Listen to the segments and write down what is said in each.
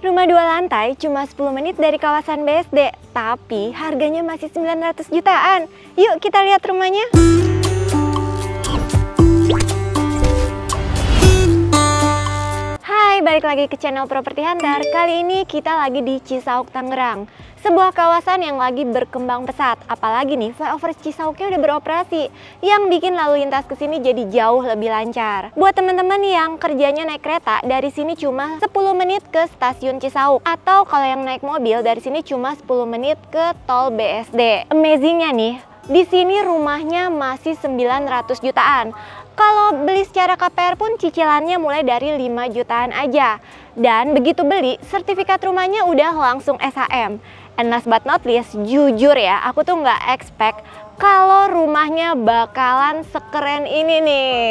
Rumah 2 lantai cuma 10 menit dari kawasan BSD, tapi harganya masih 900 jutaan. Yuk kita lihat rumahnya. Hai, balik lagi ke channel Properti Hunter. Kali ini kita lagi di Cisauk, Tangerang. Sebuah kawasan yang lagi berkembang pesat. Apalagi nih, flyover Cisauknya udah beroperasi, yang bikin lalu lintas ke sini jadi jauh lebih lancar. Buat teman-teman yang kerjanya naik kereta, dari sini cuma 10 menit ke stasiun Cisauk. Atau kalau yang naik mobil, dari sini cuma 10 menit ke tol BSD. Amazingnya nih, di sini rumahnya masih 900 jutaan. Kalau beli secara KPR pun cicilannya mulai dari 5 jutaan aja. Dan begitu beli, sertifikat rumahnya udah langsung SHM. And last but not least, jujur ya, aku tuh nggak expect kalau rumahnya bakalan sekeren ini nih.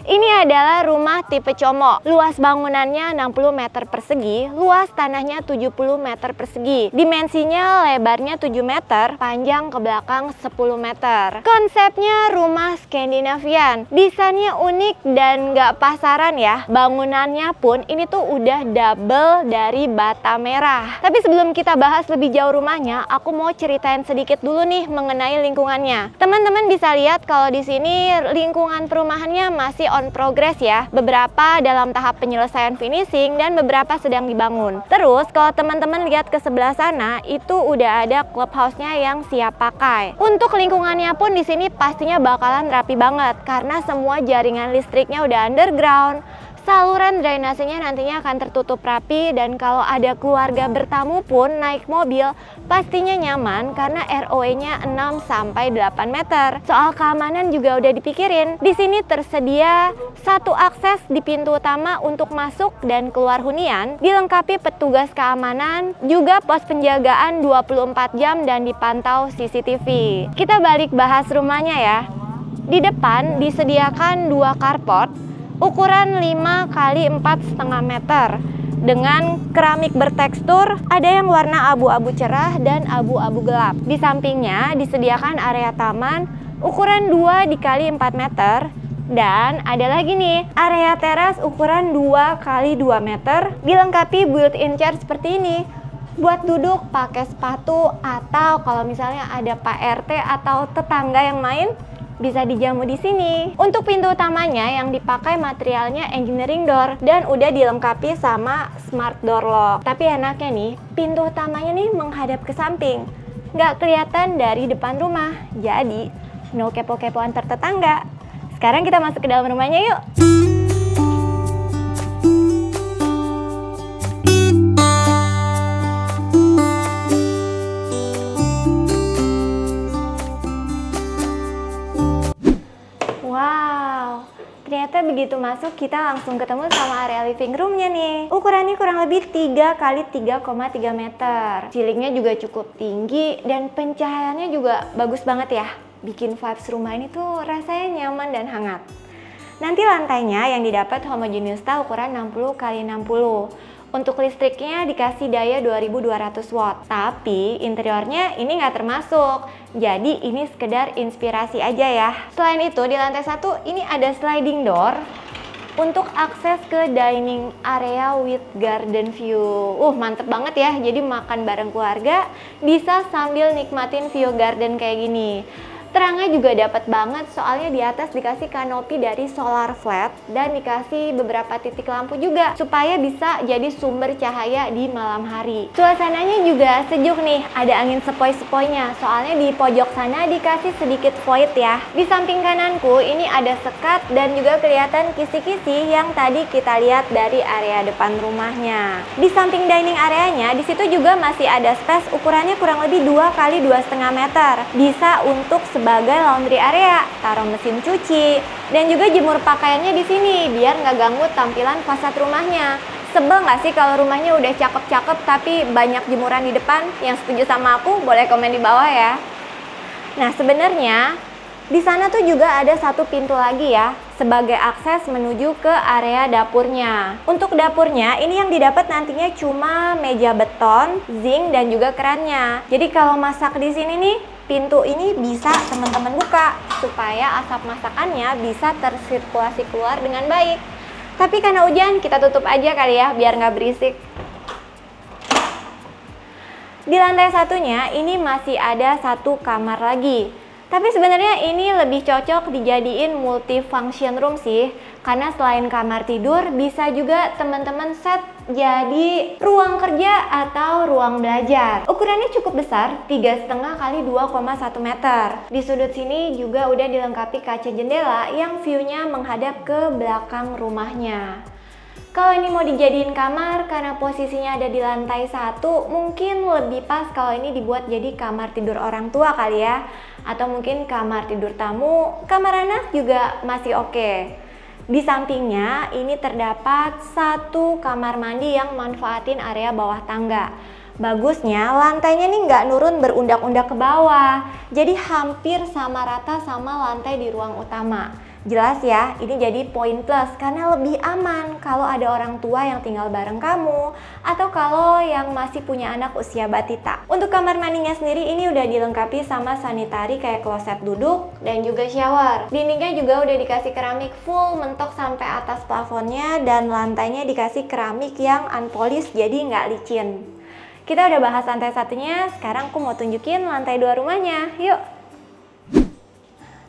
Ini adalah rumah tipe Como. Luas bangunannya 60 meter persegi, luas tanahnya 70 meter persegi. Dimensinya lebarnya 7 meter, panjang ke belakang 10 meter. Konsepnya rumah Skandinavian. Desainnya unik dan nggak pasaran ya. Bangunannya pun ini tuh udah double dari bata merah. Tapi sebelum kita bahas lebih jauh rumahnya, aku mau ceritain sedikit dulu nih mengenai lingkungannya. Teman-teman bisa lihat kalau di sini lingkungan perumahannya masih on progress ya. Beberapa dalam tahap penyelesaian finishing dan beberapa sedang dibangun. Terus kalau teman-teman lihat ke sebelah sana, itu udah ada clubhouse-nya yang siap pakai. Untuk lingkungannya pun di sini pastinya bakalan rapi banget karena semua jaringan listriknya udah underground. Saluran drainasenya nantinya akan tertutup rapi, dan kalau ada keluarga bertamu pun naik mobil pastinya nyaman karena ROE-nya 6-8 meter. Soal keamanan juga udah dipikirin. Di sini tersedia satu akses di pintu utama untuk masuk dan keluar hunian, dilengkapi petugas keamanan, juga pos penjagaan 24 jam dan dipantau CCTV. Kita balik bahas rumahnya ya. Di depan disediakan 2 carport ukuran 5 x 4,5 meter dengan keramik bertekstur, ada yang warna abu-abu cerah dan abu-abu gelap. Di sampingnya disediakan area taman ukuran 2 x 4 meter, dan ada lagi nih area teras ukuran 2 x 2 meter dilengkapi built-in chair seperti ini buat duduk pakai sepatu, atau kalau misalnya ada Pak RT atau tetangga yang main bisa dijamu di sini. Untuk pintu utamanya yang dipakai materialnya engineering door dan udah dilengkapi sama smart door lock. Tapi enaknya nih, pintu utamanya nih menghadap ke samping, nggak kelihatan dari depan rumah. Jadi no kepo-kepo antar tetangga. Sekarang kita masuk ke dalam rumahnya yuk. Ternyata begitu masuk kita langsung ketemu sama area living roomnya nih. Ukurannya kurang lebih 3 x 3,3 meter. Ceilingnya juga cukup tinggi dan pencahayaannya juga bagus banget ya. Bikin vibes rumah ini tuh rasanya nyaman dan hangat. Nanti lantainya yang didapat homogeneous tile ukuran 60 x 60. Untuk listriknya dikasih daya 2200 watt. Tapi interiornya ini nggak termasuk. Jadi ini sekedar inspirasi aja ya. Selain itu di lantai 1 ini ada sliding door untuk akses ke dining area with garden view. Mantep banget ya. Jadi makan bareng keluarga bisa sambil nikmatin view garden kayak gini. Terangnya juga dapat banget, soalnya di atas dikasih kanopi dari solar flat dan dikasih beberapa titik lampu juga supaya bisa jadi sumber cahaya di malam hari. Suasananya juga sejuk nih, ada angin sepoi-sepoinya, soalnya di pojok sana dikasih sedikit void ya. Di samping kananku ini ada sekat dan juga kelihatan kisi-kisi yang tadi kita lihat dari area depan rumahnya. Di samping dining areanya, di situ juga masih ada space ukurannya kurang lebih 2 x 2,5 meter. Bisa untuk sebagai laundry area, taruh mesin cuci, dan juga jemur pakaiannya di sini biar nggak ganggu tampilan fasad rumahnya. Sebel nggak sih kalau rumahnya udah cakep-cakep tapi banyak jemuran di depan? Yang setuju sama aku boleh komen di bawah ya. Nah sebenarnya di sana tuh juga ada satu pintu lagi ya sebagai akses menuju ke area dapurnya. Untuk dapurnya ini yang didapat nantinya cuma meja beton, zinc, dan juga kerannya. Jadi kalau masak di sini nih, pintu ini bisa teman-teman buka supaya asap masakannya bisa tersirkulasi keluar dengan baik. Tapi karena hujan kita tutup aja kali ya biar nggak berisik. Di lantai satunya ini masih ada satu kamar lagi. Tapi sebenarnya ini lebih cocok dijadiin multifunction room sih, karena selain kamar tidur bisa juga teman-teman set jadi ruang kerja atau ruang belajar. Ukurannya cukup besar, 3,5 kali 2,1 meter. Di sudut sini juga udah dilengkapi kaca jendela yang view-nya menghadap ke belakang rumahnya. Kalau ini mau dijadiin kamar karena posisinya ada di lantai 1, mungkin lebih pas kalau ini dibuat jadi kamar tidur orang tua kali ya. Atau mungkin kamar tidur tamu, kamar anak juga masih oke. Di sampingnya ini terdapat satu kamar mandi yang manfaatin area bawah tangga. Bagusnya lantainya nih nggak nurun berundak-undak ke bawah, jadi hampir sama rata sama lantai di ruang utama. Jelas ya, ini jadi poin plus karena lebih aman kalau ada orang tua yang tinggal bareng kamu atau kalau yang masih punya anak usia batita. Untuk kamar mandinya sendiri ini udah dilengkapi sama sanitari kayak kloset duduk dan juga shower. Dindingnya juga udah dikasih keramik full mentok sampai atas plafonnya dan lantainya dikasih keramik yang unpolished jadi nggak licin. Kita udah bahas lantai satunya, sekarang aku mau tunjukin lantai 2 rumahnya. Yuk!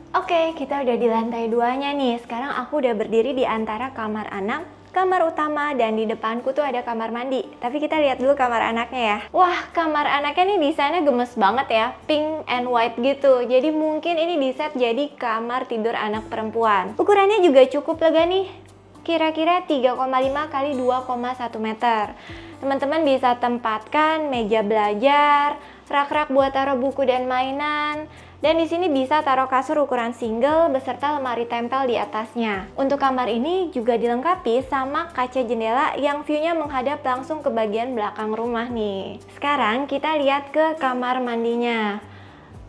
Oke, kita udah di lantai 2-nya nih. Sekarang aku udah berdiri di antara kamar anak, kamar utama, dan di depanku tuh ada kamar mandi. Tapi kita lihat dulu kamar anaknya ya. Wah, kamar anaknya nih desainnya gemes banget ya, pink and white gitu. Jadi mungkin ini diset jadi kamar tidur anak perempuan. Ukurannya juga cukup lega nih, kira-kira 3,5 kali 2,1 meter. Teman-teman bisa tempatkan meja belajar, rak-rak buat taruh buku dan mainan. Dan di sini bisa taruh kasur ukuran single beserta lemari tempel di atasnya. Untuk kamar ini juga dilengkapi sama kaca jendela yang view-nya menghadap langsung ke bagian belakang rumah nih. Sekarang kita lihat ke kamar mandinya.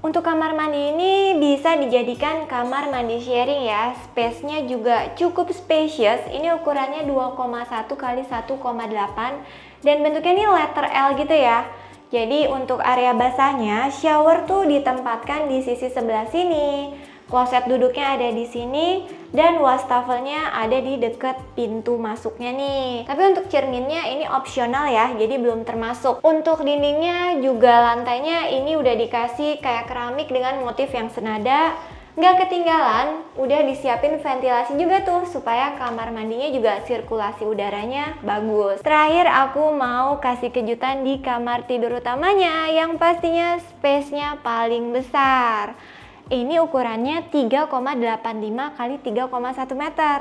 Untuk kamar mandi ini bisa dijadikan kamar mandi sharing ya. Space-nya juga cukup spacious. Ini ukurannya 2,1 kali 1,8 dan bentuknya ini letter L gitu ya. Jadi untuk area basahnya, shower tuh ditempatkan di sisi sebelah sini, kloset duduknya ada di sini, dan wastafelnya ada di dekat pintu masuknya nih. Tapi untuk cerminnya ini opsional ya, jadi belum termasuk. Untuk dindingnya juga lantainya ini udah dikasih kayak keramik dengan motif yang senada. Nggak ketinggalan, udah disiapin ventilasi juga tuh supaya kamar mandinya juga sirkulasi udaranya bagus. Terakhir aku mau kasih kejutan di kamar tidur utamanya yang pastinya space-nya paling besar. Ini ukurannya 3,85 kali 3,1 meter.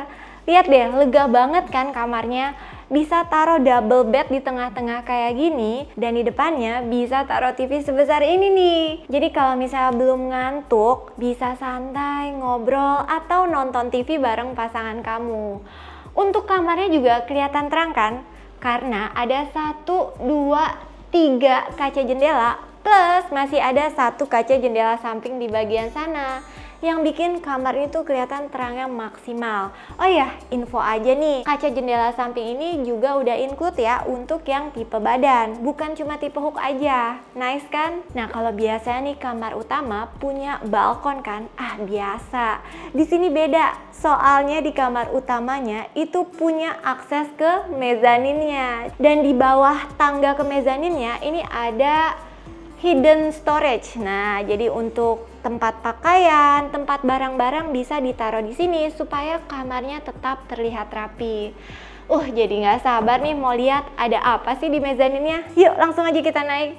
Lihat deh, lega banget kan kamarnya. Bisa taruh double bed di tengah-tengah kayak gini, dan di depannya bisa taruh TV sebesar ini nih. Jadi kalau misalnya belum ngantuk, bisa santai, ngobrol, atau nonton TV bareng pasangan kamu. Untuk kamarnya juga kelihatan terang kan? Karena ada 1, 2, 3 kaca jendela, plus masih ada 1 kaca jendela samping di bagian sana yang bikin kamar itu kelihatan terangnya maksimal. Oh ya, info aja nih, kaca jendela samping ini juga udah include ya untuk yang tipe badan, bukan cuma tipe hook aja. Nice kan? Nah, kalau biasanya nih kamar utama punya balkon kan? Ah, biasa. Di sini beda. Soalnya di kamar utamanya itu punya akses ke mezaninnya. Dan di bawah tangga ke mezaninnya ini ada hidden storage. Nah, jadi untuk tempat pakaian, tempat barang-barang bisa ditaruh di sini supaya kamarnya tetap terlihat rapi. Jadi nggak sabar nih mau lihat ada apa sih di mezaninnya. Yuk, langsung aja kita naik.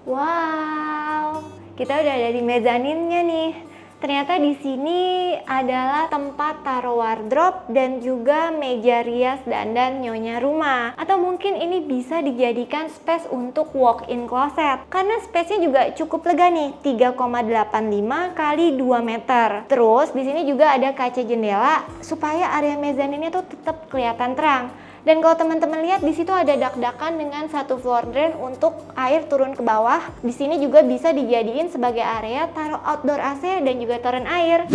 Wow, kita udah ada di mezaninnya nih. Ternyata di sini adalah tempat taruh wardrobe dan juga meja rias dandan nyonya rumah. Atau mungkin ini bisa dijadikan space untuk walk-in closet. Karena space-nya juga cukup lega nih, 3,85 kali 2 meter. Terus di sini juga ada kaca jendela supaya area mezaninnya tuh tetap kelihatan terang. Dan kalau teman-teman lihat di situ ada dak-dakan dengan 1 floor drain untuk air turun ke bawah. Di sini juga bisa dijadiin sebagai area taruh outdoor AC dan juga toren air.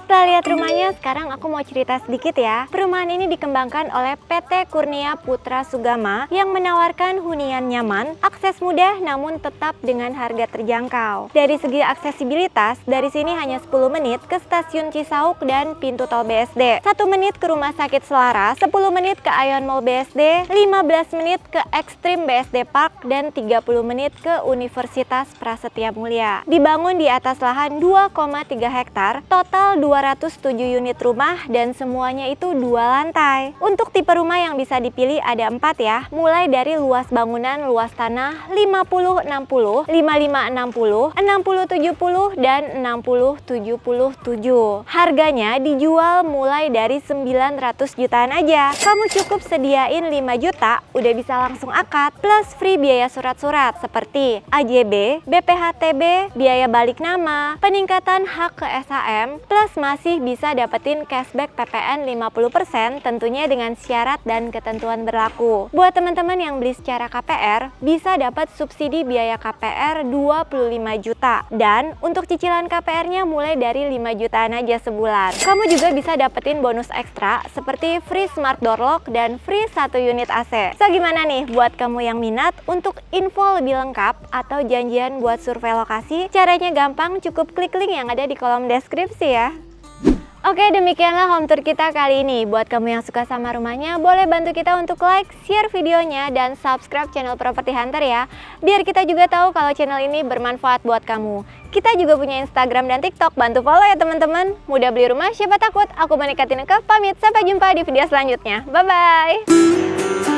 Setelah lihat rumahnya, sekarang aku mau cerita sedikit ya. Perumahan ini dikembangkan oleh PT Kurnia Putra Sugama yang menawarkan hunian nyaman, akses mudah namun tetap dengan harga terjangkau. Dari segi aksesibilitas, dari sini hanya 10 menit ke stasiun Cisauk dan pintu tol BSD, 1 menit ke Rumah Sakit Selaras, 10 menit ke Ion Mall BSD, 15 menit ke Extreme BSD Park, dan 30 menit ke Universitas Prasetya Mulia. Dibangun di atas lahan 2,3 hektar, total 207 unit rumah dan semuanya itu 2 lantai. Untuk tipe rumah yang bisa dipilih ada 4 ya, mulai dari luas bangunan, luas tanah 50-60, 55-60, 60-70, dan 60-77. Harganya dijual mulai dari 900 jutaan aja. Kamu cukup sediain 5 juta, udah bisa langsung akad, plus free biaya surat-surat seperti AJB, BPHTB, biaya balik nama, peningkatan hak ke SHM, plus masih bisa dapetin cashback PPN 50% tentunya dengan syarat dan ketentuan berlaku. Buat teman-teman yang beli secara KPR, bisa dapat subsidi biaya KPR 25 juta. Dan untuk cicilan KPR-nya mulai dari 5 jutaan aja sebulan. Kamu juga bisa dapetin bonus ekstra seperti free smart door lock dan free 1 unit AC. So gimana nih buat kamu yang minat? Untuk info lebih lengkap atau janjian buat survei lokasi, caranya gampang, cukup klik link yang ada di kolom deskripsi ya. Oke, demikianlah home tour kita kali ini. Buat kamu yang suka sama rumahnya, boleh bantu kita untuk like, share videonya, dan subscribe channel Property Hunter ya. Biar kita juga tahu kalau channel ini bermanfaat buat kamu. Kita juga punya Instagram dan TikTok, bantu follow ya teman-teman. Mudah beli rumah, siapa takut? Aku Monica Tineke pamit, sampai jumpa di video selanjutnya. Bye-bye!